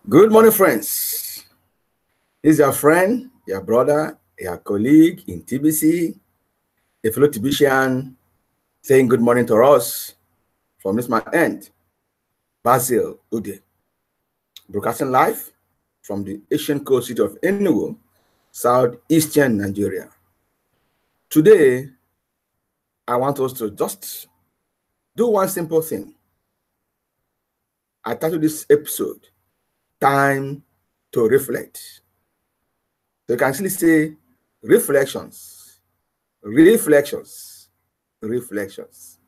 Good morning, friends. This is your friend, your brother, your colleague in TBC, a fellow TBCian, saying good morning to us from this my end, Basil Ude, broadcasting live from the ancient coast city of Enugu, southeastern Nigeria. Today, I want us to just do one simple thing. I titled this episode, Time to Reflect. So you can actually say reflections, reflections, reflections.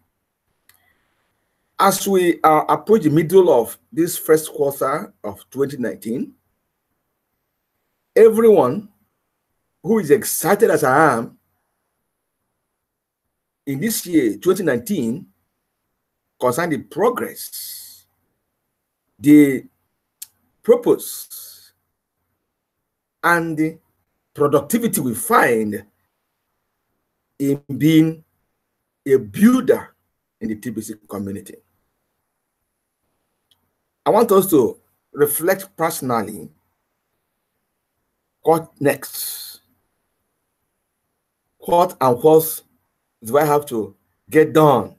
As we approach the middle of this first quarter of 2019, everyone who is excited as I am in this year, 2019, concerning the progress, the purpose, and the productivity we find in being a builder in the TBC community. I want us to reflect personally what next? What and what do I have to get done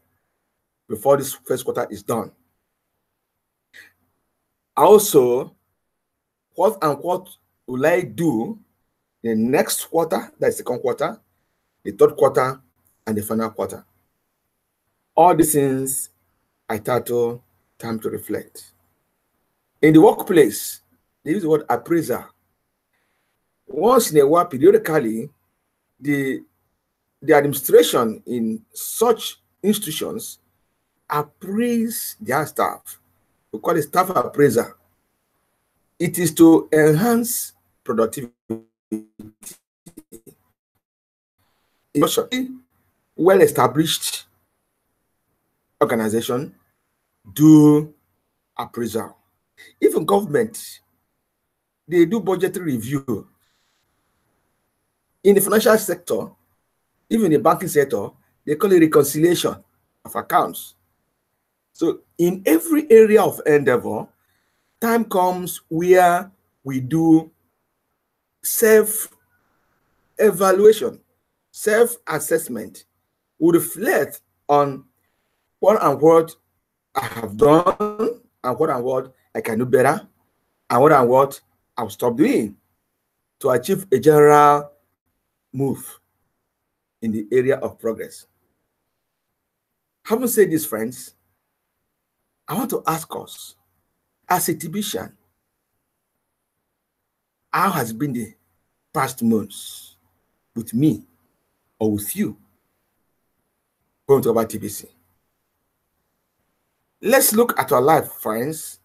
before this first quarter is done? Also, what and what will I do in the next quarter, that is the second quarter, the third quarter, and the final quarter? All these things I title Time to Reflect. In the workplace, they use the word appraiser. Once in a while, periodically, the administration in such institutions appraise their staff. We call it staff appraiser. It is to enhance productivity. Well-established organization do appraisal. Even government, they do budgetary review. In the financial sector, even the banking sector, they call it reconciliation of accounts. So in every area of endeavor, time comes where we do self-evaluation, self-assessment. We reflect on what and what I have done and what I can do better and what I'll stop doing to achieve a general move in the area of progress. Having said this, friends, I want to ask us, as a TBCian, how has been the past months with me or with you going to about TBC? Let's look at our life, friends.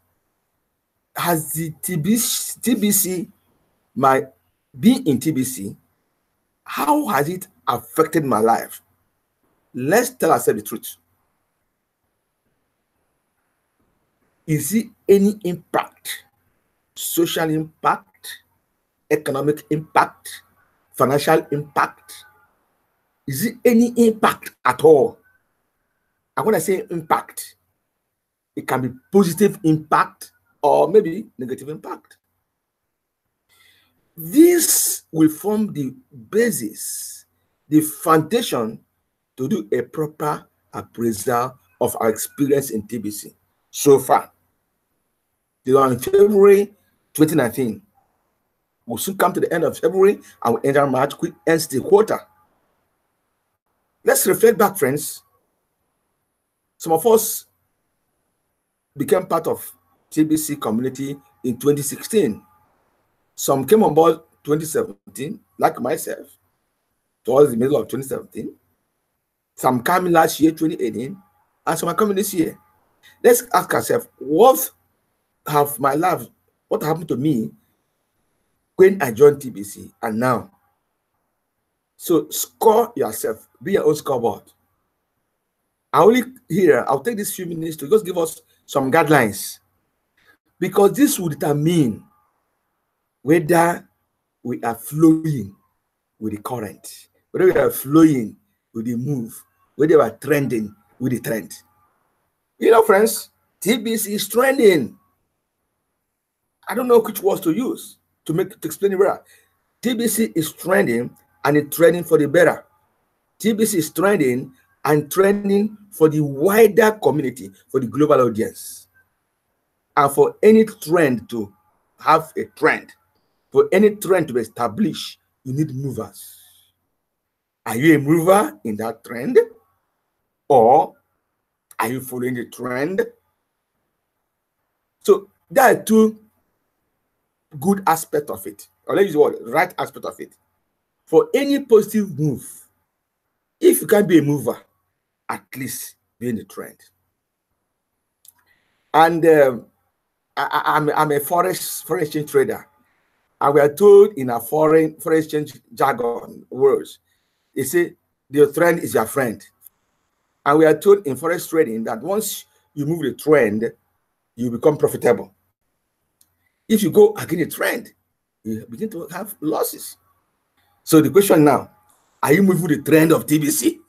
Has the TBC, my being in TBC, how has it affected my life? Let's tell ourselves the truth. Is it any impact? Social impact, economic impact, financial impact? Is it any impact at all? And when I say impact, it can be positive impact or maybe negative impact. This will form the basis, the foundation to do a proper appraisal of our experience in TBC so far. They are in February 2019. We'll soon come to the end of February and we'll enter March, which ends the quarter. Let's reflect back, friends. Some of us became part of TBC community in 2016. Some came on board 2017, like myself, towards the middle of 2017. Some came last year, 2018, and some are coming this year. Let's ask ourselves, what happened to me when I joined TBC and now? So score yourself, be your own scoreboard. I'll take these few minutes to just give us some guidelines, because this will determine whether we are flowing with the current, whether we are flowing with the move, whether we are trending with the trend. You know, friends, TBC is trending. I don't know which words to use to explain it better. TBC is trending, and it's trending for the better. TBC is trending and trending for the wider community, for the global audience. And for any trend to have a trend, for any trend to be established, you need movers. Are you a mover in that trend? Or are you following the trend? So there are two good aspects of it. Or let's use the word right aspect of it. For any positive move, if you can't be a mover, at least be in the trend. And I'm a foreign exchange trader. And we are told in a foreign exchange jargon words, they say the trend is your friend. And we are told in forex trading that once you move the trend, you become profitable. If you go against the trend, you begin to have losses. So the question now, are you moving the trend of TBC?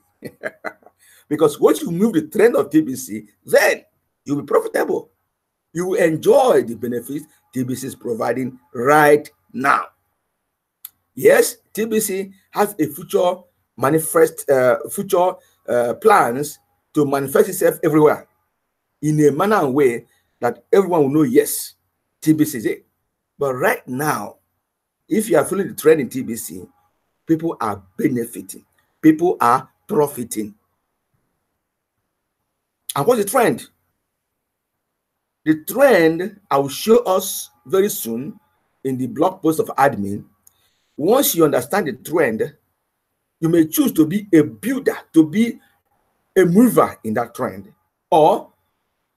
Because once you move the trend of TBC, then you'll be profitable. You will enjoy the benefits TBC is providing right now. Yes, TBC has a future plans to manifest itself everywhere in a manner and way that everyone will know, yes, TBC is it. But right now, if you are following the trend in TBC, people are benefiting. People are profiting. And what's the trend? The trend I will show us very soon in the blog post of admin. Once you understand the trend, you may choose to be a builder, to be a mover in that trend, or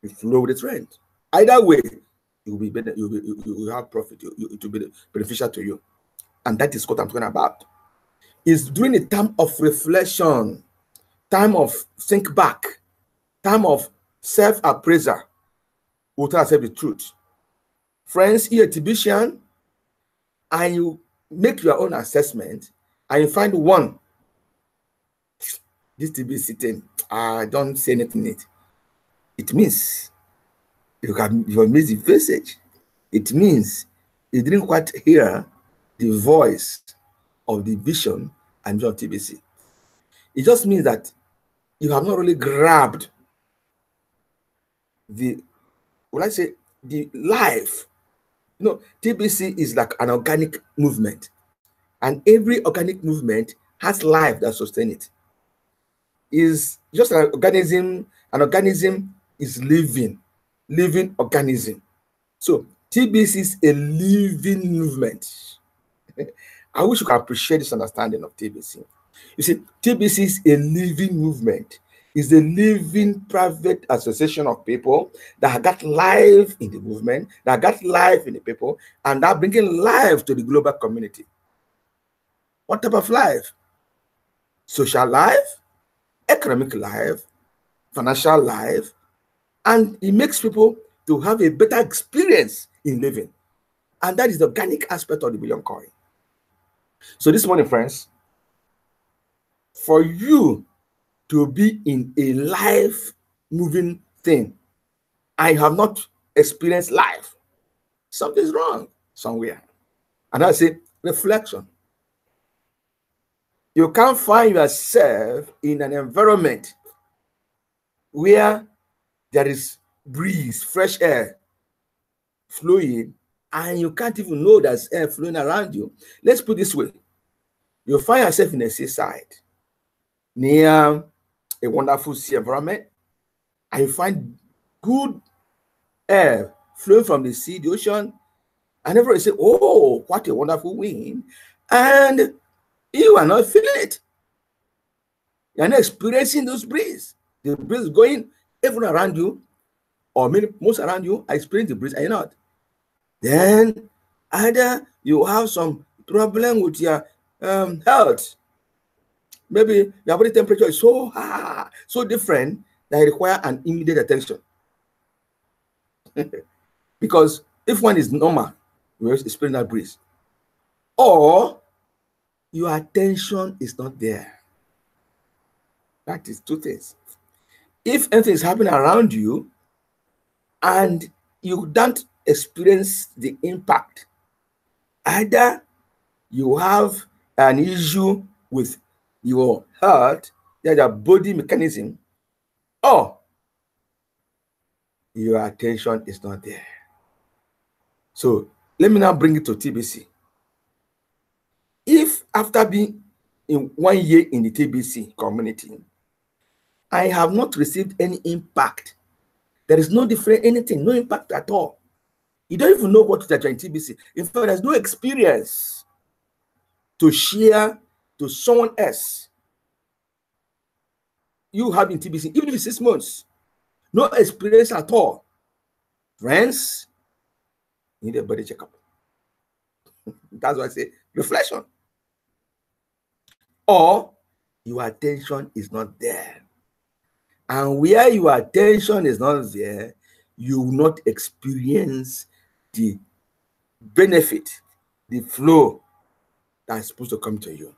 you flow with the trend. Either way, you will have profit. It will be beneficial to you. And that is what I'm talking about. It's during a time of reflection, time of think back, time of self-appraisal. We'll tell ourselves the truth. Friends, you're a TBCian, and you make your own assessment, and you find one, this TBC thing, I don't say anything in it. It means you missed the message. It means you didn't quite hear the voice of the vision and vision of TBC. It just means that you have not really grabbed the, what I say, the life. You know, TBC is like an organic movement, and every organic movement has life that sustains it. Is just an organism. An organism is living organism. So TBC is a living movement. I wish you could appreciate this understanding of TBC. You see, TBC is a living movement. It's a living private association of people that got life in the movement, that got life in the people, and that bringing life to the global community. What type of life? Social life, economic life, financial life, and it makes people to have a better experience in living. And that is the organic aspect of the billion coin. So this morning, friends, for you to be in a life moving thing, I have not experienced life, something's wrong somewhere. And I say reflection. You can't find yourself in an environment where there is breeze, fresh air flowing, and you can't even know there's air flowing around you. Let's put it this way. You find yourself in a seaside near a wonderful sea environment, and you find good air flowing from the sea, the ocean, and everybody say, oh, what a wonderful wind. And you are not feeling it. You are not experiencing those breeze. The breeze is going everyone around you, or most around you are experiencing the breeze, and you're not. Then either you have some problem with your health. Maybe your body temperature is so different that it requires an immediate attention. Because if one is normal, you will experience that breeze. Or your attention is not there. That is two things. If anything is happening around you and you don't experience the impact. Either you have an issue with your heart, your body mechanism, or your attention is not there. So let me now bring it to TBC. If after being in 1 year in the TBC community, I have not received any impact, there is no different anything, no impact at all. You don't even know what you're in TBC. In fact, there's no experience to share to someone else. You have in TBC, even if it's 6 months, no experience at all. Friends, you need a body checkup. That's why I say reflection. Or your attention is not there. And where your attention is not there, you will not experience the benefit, the flow that's supposed to come to you.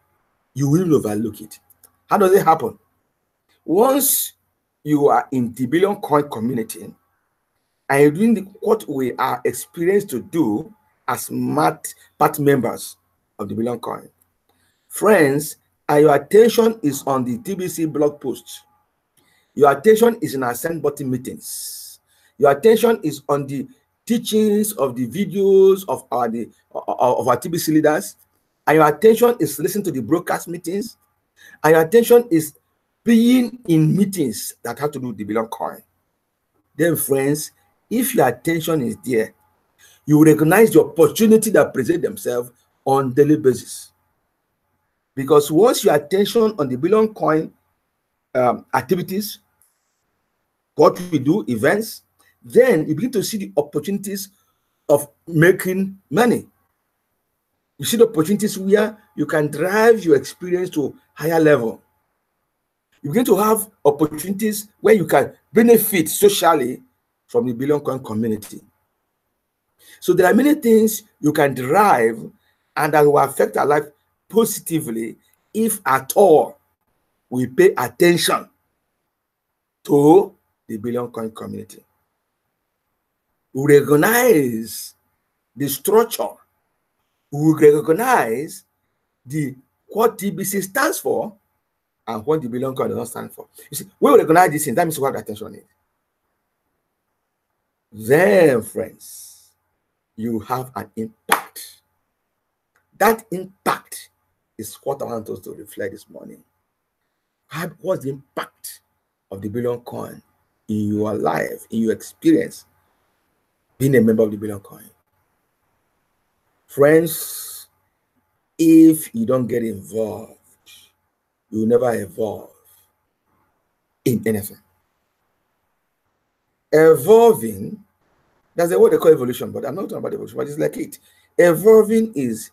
You will overlook it. How does it happen? Once you are in the Billion Coin community and you're doing what we are experienced to do as part members of the Billion Coin, friends, and your attention is on the TBC blog posts, your attention is in our send button meetings, your attention is on the teachings of the videos of our TBC leaders, and your attention is listening to the broadcast meetings, and your attention is being in meetings that have to do with the Billion Coin, then friends, if your attention is there, you will recognize the opportunity that present themselves on daily basis. Because once your attention on the Billion Coin activities, what we do, events, then you begin to see the opportunities of making money. You see the opportunities where you can drive your experience to higher level. You begin to have opportunities where you can benefit socially from the Billion Coin community. So there are many things you can derive and that will affect our life positively if at all we pay attention to the Billion Coin community. We recognize the structure. We recognize what TBC stands for and what the Billion Coin does not stand for. You see, when we recognize this thing, that means we have attention on it. Then, friends, you have an impact. That impact is what I want us to reflect this morning. What's the impact of the Billion Coin in your life, in your experience, being a member of the Billion Coin? Friends, if you don't get involved, you will never evolve in anything. Evolving, that's what they call evolution, but I'm not talking about evolution, but it's like it. Evolving is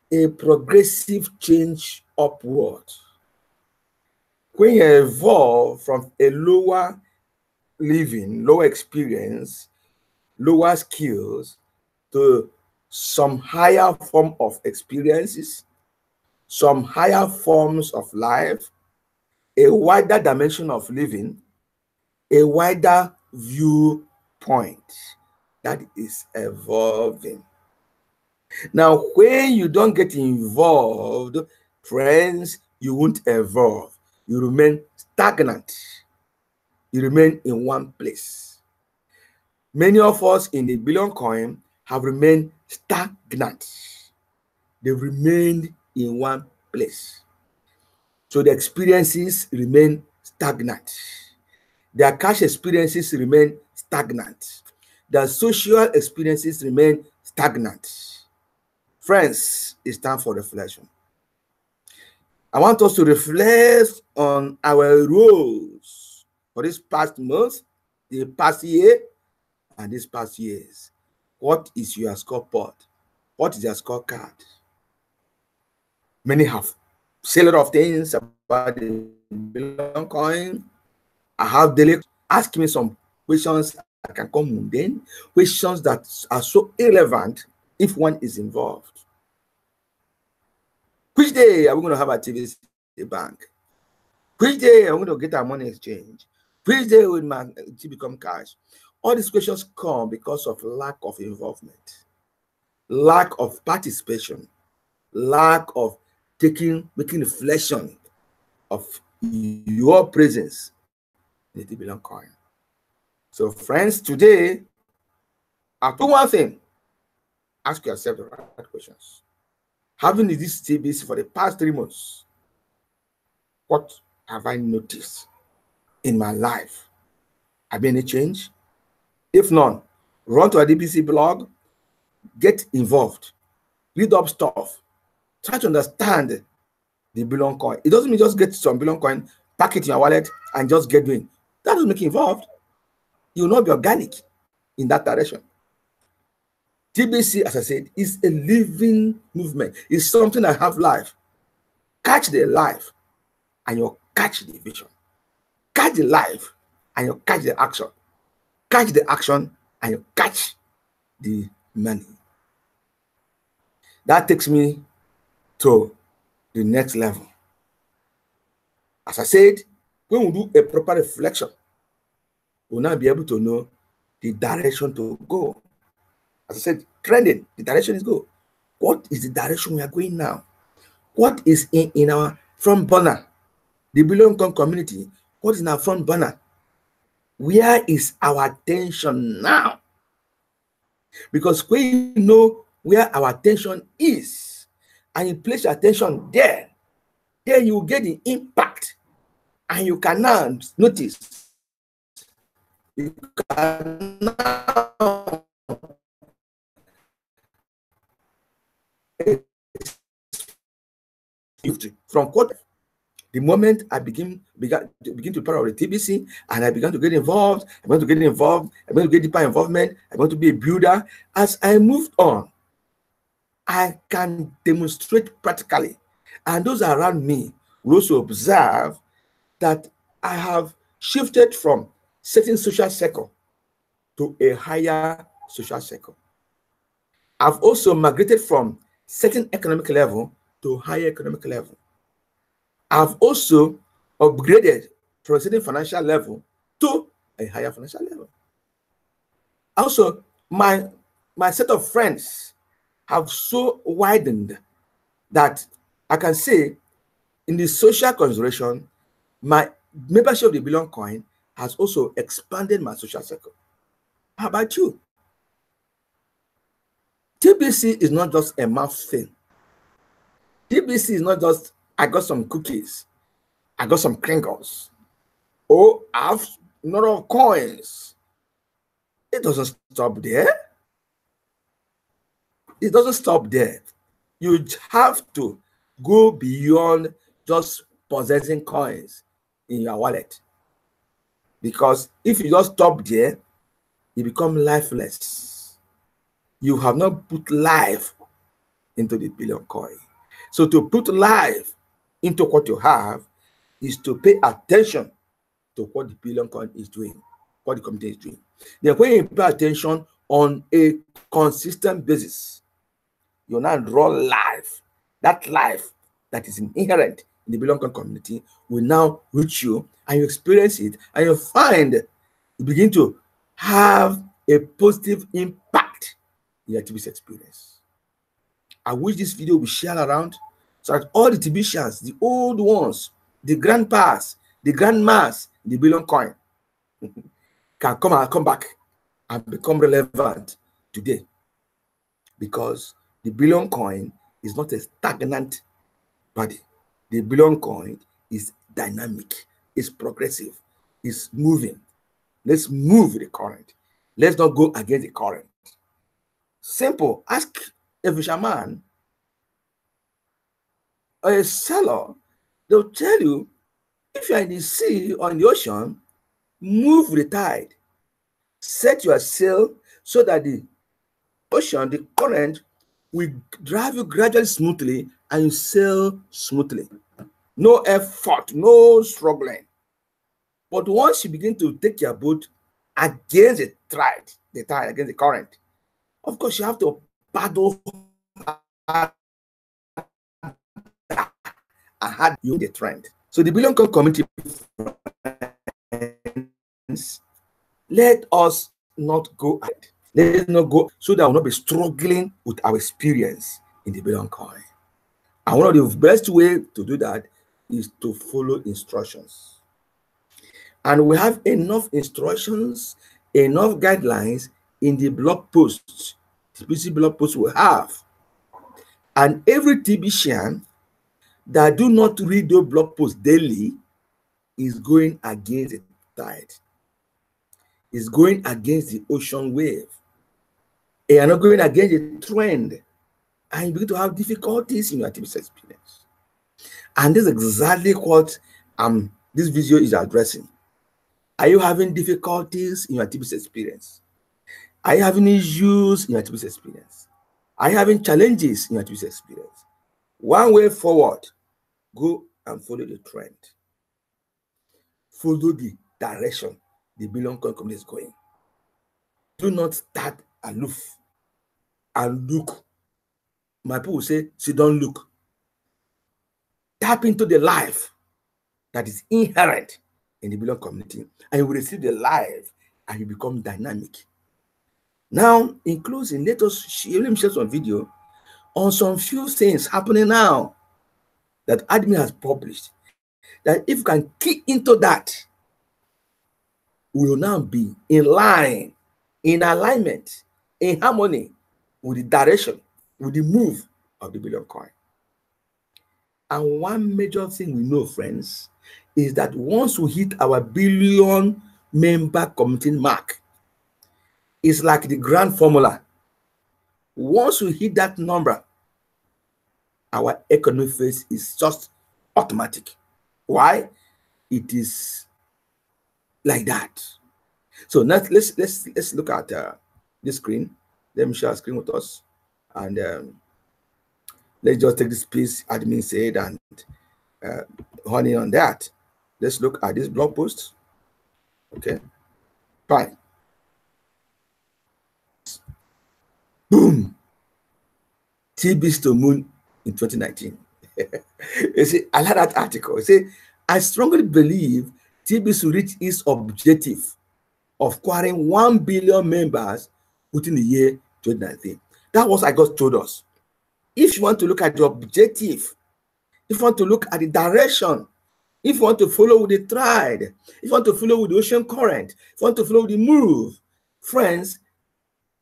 a progressive change upward. When you evolve from a lower living, lower experience, lower skills to some higher form of experiences, some higher forms of life, a wider dimension of living, a wider viewpoint, that is evolving. Now, when you don't get involved, friends, you won't evolve. You remain stagnant. You remain in one place. Many of us in the Billion Coin have remained stagnant. They've remained in one place. So the experiences remain stagnant. Their cash experiences remain stagnant. Their social experiences remain stagnant. Friends, it's time for reflection. I want us to reflect on our roles for this past month, the past year, and these past years. What is your scoreboard? What is your scorecard? Many have said a lot of things about the Billion Coin. I have daily asked me some questions that can come mundane, questions that are so irrelevant if one is involved. Which day are we going to have a TBC bank? Which day are we going to get our money exchange? Which day will my T become cash? All these questions come because of lack of involvement, lack of participation, lack of making reflection of your presence in the TBC coin. So, friends, today, I'll do one thing. Ask yourself the right questions. Having this TBC for the past 3 months, what have I noticed in my life? Have been any change? If none, run to a TBC blog, get involved, read up stuff, try to understand the Billion coin. It doesn't mean just get some Billion coin, pack it in your wallet, and just get doing. That doesn't make you involved. You will not be organic in that direction. TBC, as I said, is a living movement. It's something that have life. Catch the life, and you'll catch the vision. Catch the life, and you'll catch the action. Catch the action, and you catch the money. That takes me to the next level. As I said, when we do a proper reflection, we'll now be able to know the direction to go. As I said, trending, the direction is go. What is the direction we are going now? What is in our front burner? The Billion Coin community, what is in our front burner? Where is our attention now? Because when you know where our attention is, and you place your attention there, then you get the impact, and you can now notice. You can now from what the moment I began to be part of the TBC, and I began to get involved, I began to get deeper involvement, I want to be a builder. As I moved on, I can demonstrate practically, and those around me will also observe that I have shifted from certain social circle to a higher social circle. I've also migrated from certain economic level to higher economic level. I've also upgraded from a certain financial level to a higher financial level. Also, my set of friends have so widened that I can say in the social consideration, my membership of the Billion Coin has also expanded my social circle. How about you? TBC is not just a mouth thing. TBC is not just, I got some cookies, I got some crinkles, or I have a lot of coins. It doesn't stop there. It doesn't stop there. You have to go beyond just possessing coins in your wallet. Because if you just stop there, you become lifeless. You have not put life into the Billion Coin. So to put life into what you have is to pay attention to what the Billion Coin is doing, what the community is doing. Then when you pay attention on a consistent basis, you now draw life. That life that is inherent in the Billion Coin community will now reach you, and you experience it, and you find you begin to have a positive impact in your TBC experience. I wish this video will be shared around so that all the TBCians, the old ones, the grandpas, the grandmas, the Billion Coin can come back and become relevant today. Because the Billion Coin is not a stagnant body. The Billion Coin is dynamic, it's progressive, it's moving. Let's move with the current. Let's not go against the current. Simple. Ask a fisherman or a seller, they'll tell you, if you're in the sea or in the ocean, move with the tide. Set your sail so that the ocean, the current, will drive you gradually smoothly, and you sail smoothly. No effort, no struggling. But once you begin to take your boat against the tide, against the current, of course you have to paddle hard and hard you the trend. So the Billion Coin community, let us not go ahead. Let's not go so that we'll not be struggling with our experience in the Billion Coin. And one of the best way to do that is to follow instructions. And we have enough instructions, enough guidelines in the blog posts, TBC blog posts we have. And every TBCian that do not read those blog posts daily is going against the tide. Is going against the ocean wave. You are not going against the trend. And you begin to have difficulties in your TBC experience. And this is exactly what this video is addressing. Are you having difficulties in your TBC experience? Are you having issues in your TBC experience? Are you having challenges in your TBC experience? One way forward, go and follow the trend. Follow the direction the Billion Coin company is going. Do not start aloof and look. My people say, see, don't look. Tap into the life that is inherent in the Billion community, and you will receive the life and you become dynamic. Now, in closing, let me share some video on some few things happening now that admin has published. That if you can key into that, we will now be in line, in alignment, in harmony with the direction, with the move of the Billion Coin. And one major thing we know, friends, is that once we hit our billion member community mark, it's like the grand formula. Once we hit that number, our economic phase is just automatic. Why? It is like that. So now let's look at this screen. Let me share a screen with us, and let's just take this piece admin said and honey on that. Let's look at this blog post. Okay, fine. Boom. TBC to moon in 2019. You see, I like that article. You see, I strongly believe TBC will reach its objective of acquiring 1 billion members within the year 2019. That was what God told us. If you want to look at the objective, if you want to look at the direction, if you want to follow with the tide, if you want to follow with the ocean current, if you want to follow with the move, friends,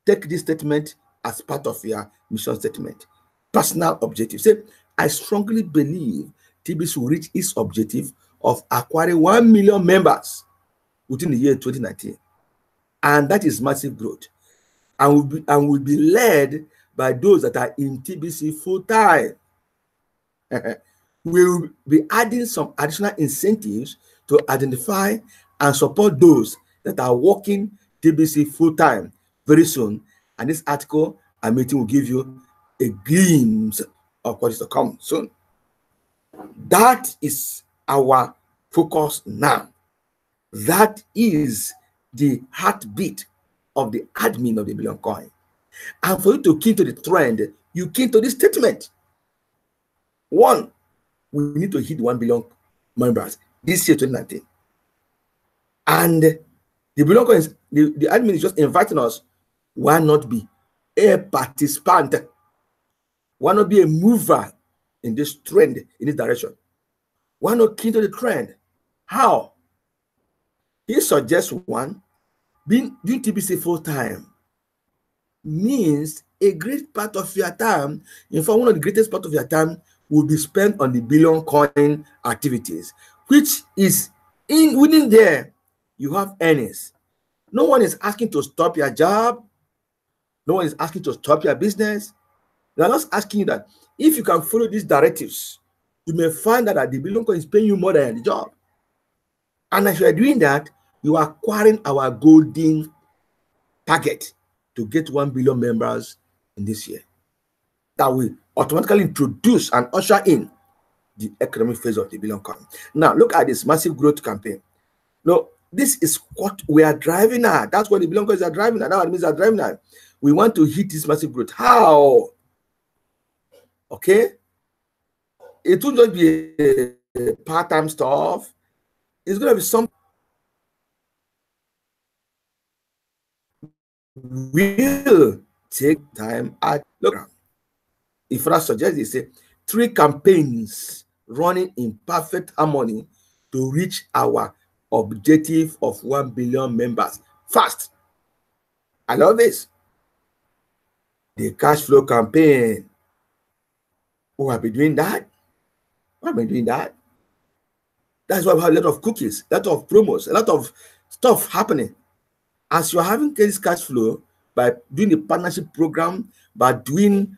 take this statement as part of your mission statement. Personal objective. Say, I strongly believe TBC will reach its objective of acquiring 1 million members within the year 2019. And that is massive growth. And will be led by those that are in TBC full time. We will be adding some additional incentives to identify and support those that are working TBC full time very soon. And this article and meeting will give you a glimpse of what is to come soon. That is our focus now. That is the heartbeat of the admin of the Billion Coin. And for you to key to the trend, you key to this statement. One, we need to hit 1 billion members this year, 2019. And the Billion Coin is, the admin is just inviting us, why not be a participant? Why not be a mover in this trend, in this direction? Why not key to the trend? How? He suggests one, doing TBC full time means a great part of your time, in fact, one of the greatest part of your time will be spent on the Billion Coin activities, which is within there, you have earnings. No one is asking to stop your job. No one is asking to stop your business. They are just asking you that if you can follow these directives, you may find that the Billion Coin is paying you more than the job. And if you are doing that, you are acquiring our golden target to get 1 billion members in this year. That will automatically introduce and usher in the economic phase of the Billion Coin. Now, look at this massive growth campaign. No, this is what we are driving at. That's what the Billion Coins are driving at. That's what it means are driving at. We want to hit this massive growth. How? Okay? It won't just be a part-time stuff. It's going to be some will take time at look. If I suggest they say 3 campaigns running in perfect harmony to reach our objective of 1 billion members fast. I love this. The cash flow campaign. Who have been doing that? Who have been doing that? That's why we have a lot of cookies, a lot of promos, a lot of stuff happening. As you're having this cash flow by doing the partnership program, by doing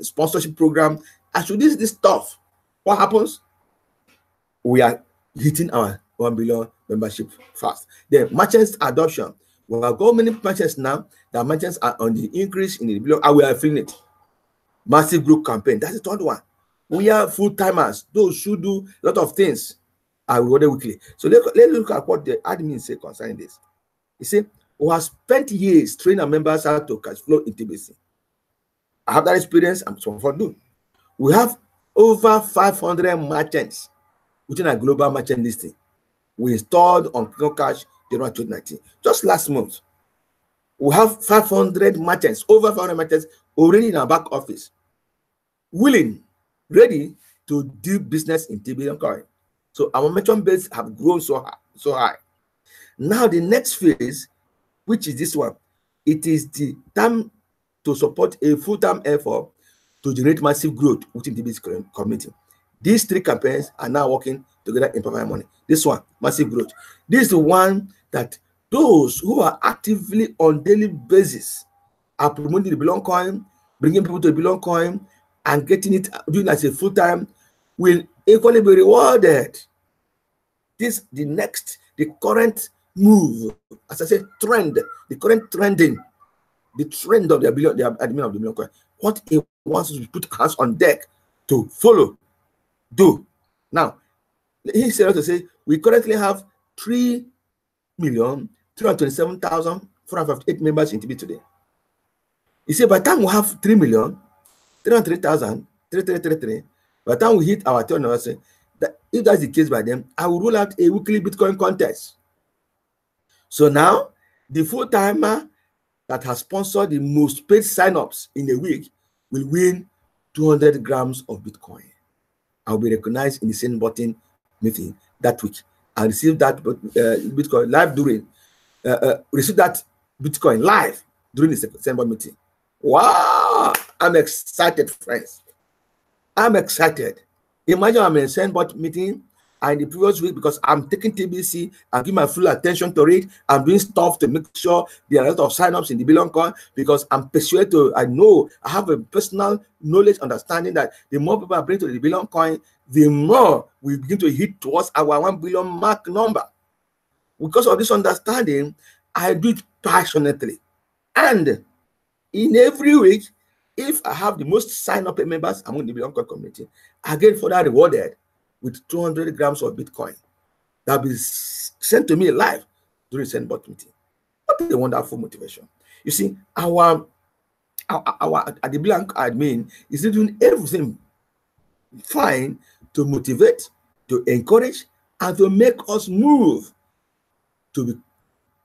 sponsorship program, as you do this stuff, what happens? We are hitting our 1 billion membership fast. The merchants adoption. We have got many merchants now. The merchants are on the increase in the below, and we are feeling it. Massive group campaign. That's the third one. We are full-timers. Those who do a lot of things are rewarded weekly. So let's look at what the admin say concerning this. He said, we have spent years training our members how to cash flow in TBC. I have that experience, and so far do. We have over 500 merchants within a global merchant listing. We installed on Cash January 2019. Just last month, we have 500 merchants, over 500 merchants already in our back office, willing, ready to do business in TBC coin. So our merchant base have grown so high. Now the next phase, which is this one, it is the time to support a full-time effort to generate massive growth within the TBC community. These 3 campaigns are now working together in Papa Money. This one, massive growth. This is the one that those who are actively on daily basis are promoting the Belong coin, bringing people to the Belong coin, and getting it, doing as a full-time, will equally be rewarded. This, the current move, as I said, trend, the current trending, the trend of the admin of the Belong coin, what he wants to put hands on deck to follow, do. Now, he said to say, we currently have 3,327,458 members in TB today. He said, by the time we have 3,303,3333, by the time we hit our turn, that if that's the case by them, I will roll out a weekly Bitcoin contest. So now, the full-timer that has sponsored the most paid sign-ups in a week will win 200 grams of Bitcoin. I'll be recognized in the same button meeting that week. I'll receive that Bitcoin live during, receive that Bitcoin live during the same button meeting. Wow! I'm excited, friends. I'm excited. Imagine I'm in a Sandbot meeting, and the previous week, because I'm taking TBC and giving my full attention to it, I'm doing stuff to make sure there are a lot of signups in the Belong coin, because I'm persuaded to, I know, I have a personal knowledge, understanding that the more people I bring to the Belong coin, the more we begin to hit towards our 1 billion mark number. Because of this understanding, I do it passionately. And in every week, if I have the most sign-up members among the Belong coin community, I get further rewarded with 200 grams of Bitcoin that will be sent to me live during Sandbot meeting. What a wonderful motivation. You see, our at the Blank admin is doing everything fine to motivate, to encourage, and to make us move to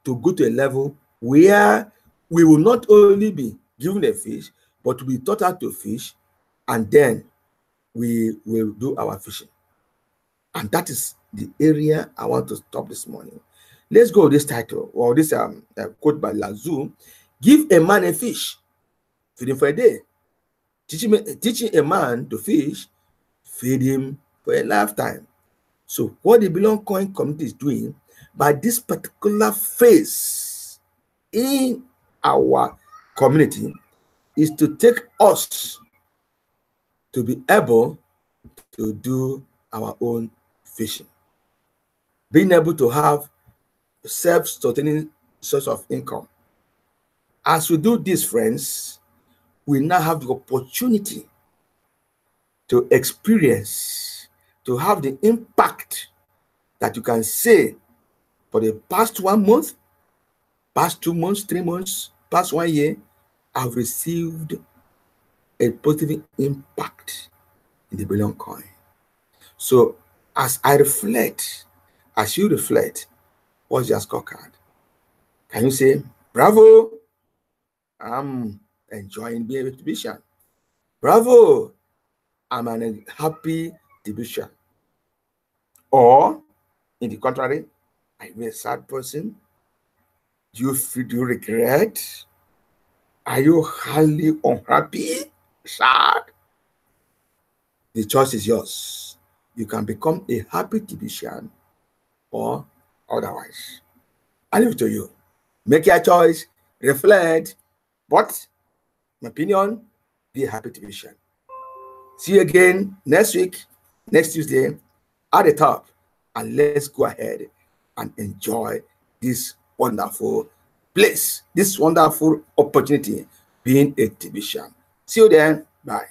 go to a level where we will not only be given a fish, but we taught how to fish, and then we will do our fishing. And that is the area I want to stop this morning. Let's go with this title, or this quote by Lazou. Give a man a fish, feed him for a day. Teaching a man to fish, feed him for a lifetime. So what the Belong coin community is doing by this particular phase in our community is to take us to be able to do our own fishing. Being able to have self-sustaining source of income. As we do this, friends, we now have the opportunity to experience, to have the impact that you can say for the past 1 month, past 2 months, 3 months, past 1 year, I've received a positive impact in the Belong coin. So as I reflect, as you reflect, what's your scorecard? Can you say, bravo, I'm enjoying being a TBCian. Bravo, I'm a happy TBCian. Or, in the contrary, I'm a sad person. Do you regret? Are you highly unhappy? Sad? The choice is yours. You can become a happy TBCian or otherwise. I leave it to you. Make your choice, reflect, but my opinion, be a happy TBCian. See you again next week, next Tuesday at the top, and let's go ahead and enjoy this wonderful place, this wonderful opportunity being a TBCian. See you then. Bye.